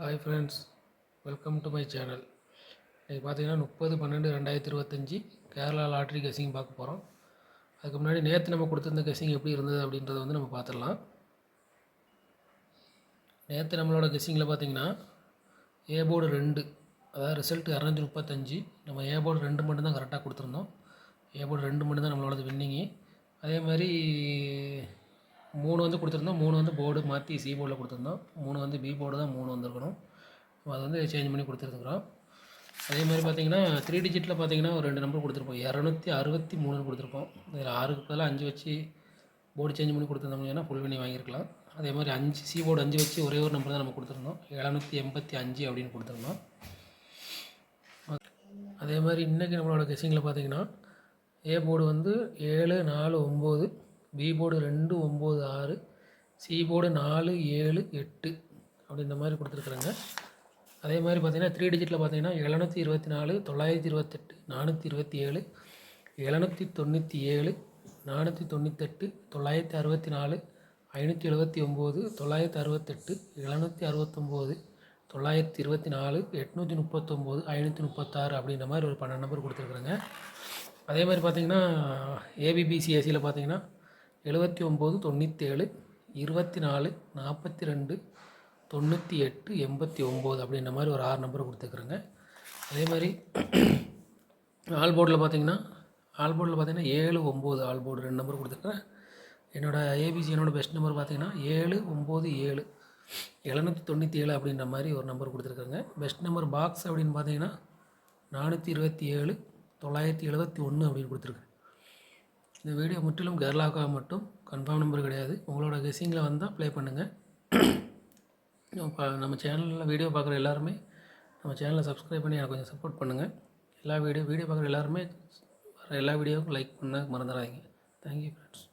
Hi friends, welcome to my channel. இன்றைக்கி பார்த்தீங்கன்னா 30/12/2025 Kerala lottery guessing பார்க்க போகிறோம். அதுக்கு முன்னாடி நேற்று நம்ம கொடுத்துருந்த கெஸ்ஸிங் எப்படி இருந்தது அப்படின்றத வந்து நம்ம பார்த்துடலாம். நேற்று நம்மளோட கெஸ்ஸிங்கில் பார்த்தீங்கன்னா ஏ போர்டு 2, அதாவது ரிசல்ட் 235. நம்ம ஏ போர்டு 2 மட்டும்தான் கரெக்டாக கொடுத்துருந்தோம். ஏ போர்டு 2 மட்டும்தான் நம்மளோடது வின்னிங்கு. அதே மாதிரி 3 வந்து கொடுத்துருந்தோம். 3 வந்து போர்டு மாற்றி சி போர்டில் கொடுத்துருந்தோம். 3 வந்து பி போர்டு தான் 3 வந்திருக்கணும். அதை வந்து சேஞ்ச் பண்ணி கொடுத்துருக்குறோம். அதே மாதிரி பார்த்தீங்கன்னா 3 டிஜிட்டில் பார்த்தீங்கன்னா ஒரு 2 நம்பர் கொடுத்துருப்போம். 263 கொடுத்துருப்போம். இதில் 6க்கு பதிலாக 5 வச்சு போர்டு சேஞ்ச் பண்ணி கொடுத்துருந்தோம்னா ஃபுல் பண்ணி வாங்கியிருக்கலாம். அதே மாதிரி 5 சி போர்டு 5 வச்சு ஒரே ஒரு நம்பர் தான் நம்ம கொடுத்துருந்தோம். 785 அப்படின்னு கொடுத்துருந்தோம். அதே மாதிரி இன்றைக்கி நம்மளோட கெஸ்ஸிங்கில் பார்த்தீங்கன்னா ஏ போர்டு வந்து 7 4 9, பி போர்டு 2 9 6, சி போர்டு 4 7 8 அப்படின்ற மாதிரி கொடுத்துருக்குறாங்க. அதே மாதிரி பார்த்தீங்கன்னா 3 டிஜிட்டில் பார்த்தீங்கன்னா 724 928 427 797 498 964 579 968 769 924 839 536 அப்படின்ற மாதிரி ஒரு 12 நம்பர் கொடுத்துருக்குறாங்க. அதே மாதிரி பார்த்தீங்கன்னா ஏபிபிசிஎஸ்சியில் பார்த்தீங்கன்னா 79 97 24 42 98 89 அப்படின்ற மாதிரி ஒரு 6 நம்பர் கொடுத்துருக்குறேங்க. அதே மாதிரி ஆல் போர்டில் பார்த்தீங்கன்னா 7 9 ஆல் போர்டு 2 நம்பர் கொடுத்துருக்குறேன். என்னோட பெஸ்ட் நம்பர் பார்த்தீங்கன்னா 7 9 7 797 அப்படின்ற மாதிரி ஒரு நம்பர் கொடுத்துருக்குறேங்க. பெஸ்ட் நம்பர் பாக்ஸ் அப்படின்னு பார்த்தீங்கன்னா 427 971 அப்படின்னு கொடுத்துருக்கேன். இந்த வீடியோ முற்றிலும் கேரளாவுக்காக மட்டும், கன்ஃபார்ம் நம்பர் கிடையாது. உங்களோட கெஸ்ஸிங்கில் வந்தால் ப்ளே பண்ணுங்கள். நம்ம சேனலில் வீடியோ பார்க்குற எல்லாருமே நம்ம சேனலை சப்ஸ்கிரைப் பண்ணி எனக்கு கொஞ்சம் சப்போர்ட் பண்ணுங்கள். வீடியோ பார்க்குற எல்லாருமே எல்லா வீடியோவுக்கும் லைக் பண்ண மறந்துடாதீங்க. Thank you friends.